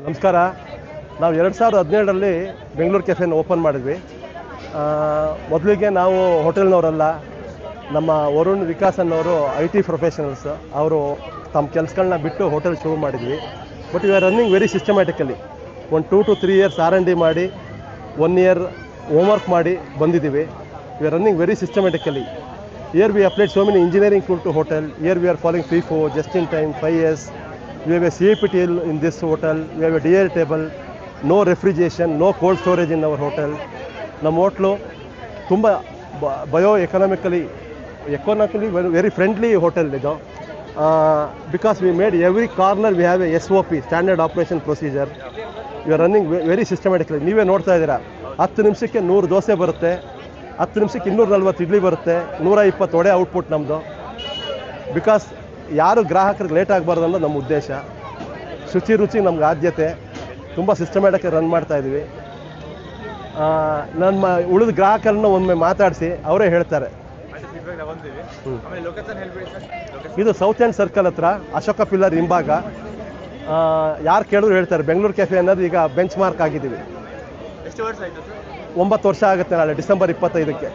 ನಮಸ್ಕಾರ. ನಾವು 2017ರಲ್ಲಿ ಬೆಂಗಳೂರು ಕೆಫೆನ ಓಪನ್ ಮಾಡಿದ್ವಿ. ಮೊದಲಿಗೆ ನಾವು ಹೋಟೆಲ್ನವರಲ್ಲ, ನಮ್ಮ ವರುಣ್ ವಿಕಾಸ್ ಅನ್ನೋರು IT ಪ್ರೊಫೆಷನಲ್ಸ್. ಅವರು ತಮ್ಮ ಕೆಲಸಗಳನ್ನ ಬಿಟ್ಟು ಹೋಟೆಲ್ ಶುರು ಮಾಡಿದ್ವಿ. But we are running very systematically. ಒಂದು 2 to 3 years R&D ಮಾಡಿ 1 year ಹೋಮ್ವರ್ಕ್ ಮಾಡಿ ಬಂದಿದ್ದೀವಿ. We are running very systematically. Here we applied so many engineering tools to hotel. Here we are following FIFO, just in time, 5S. We have a CAPTL in this hotel. We have a DL table, no refrigeration, no cold storage in our hotel. ನಮ್ಮ hotel ತುಂಬ economically very friendly hotel ಇದು. Because we made every corner we have A SOP, standard operation procedure. We are running very systematically. ನೀವೇ ನೋಡ್ತಾ ಇದ್ದೀರಾ, 10 ನಿಮಿಷಕ್ಕೆ 100 ದೋಸೆ ಬರುತ್ತೆ, 10 ನಿಮಿಷಕ್ಕೆ 240 ಇಡ್ಲಿ ಬರುತ್ತೆ, 120 ವಡೆ ಔಟ್ಪುಟ್ ನಮ್ಮದು. ಬಿಕಾಸ್ ಯಾರು ಗ್ರಾಹಕರಿಗೆ ಲೇಟ್ ಆಗಬಾರ್ದು ಅನ್ನೋದು ನಮ್ಮ ಉದ್ದೇಶ. ರುಚಿ ನಮ್ಗೆ ಆದ್ಯತೆ. ತುಂಬ ಸಿಸ್ಟಮ್ಯಾಟಿಕ್ ರನ್ ಮಾಡ್ತಾಯಿದ್ವಿ. ನಮ್ಮ ಉಳಿದ ಗ್ರಾಹಕರನ್ನ ಒಮ್ಮೆ ಮಾತಾಡಿಸಿ ಅವರೇ ಹೇಳ್ತಾರೆ. ಇದು ಸೌತ್ ಎಂಡ್ ಸರ್ಕಲ್ ಹತ್ರ ಅಶೋಕ ಪಿಲ್ಲರ್ ಹಿಂಭಾಗ. ಯಾರು ಕೇಳಿದ್ರು ಹೇಳ್ತಾರೆ, ಬೆಂಗಳೂರು ಕೆಫೆ ಅನ್ನೋದು ಈಗ ಬೆಂಚ್ ಮಾರ್ಕ್ ಆಗಿದ್ದೀವಿ. 9 ವರ್ಷ ಆಗುತ್ತೆ, ನಾಳೆ ಡಿಸೆಂಬರ್ 25ಕ್ಕೆ.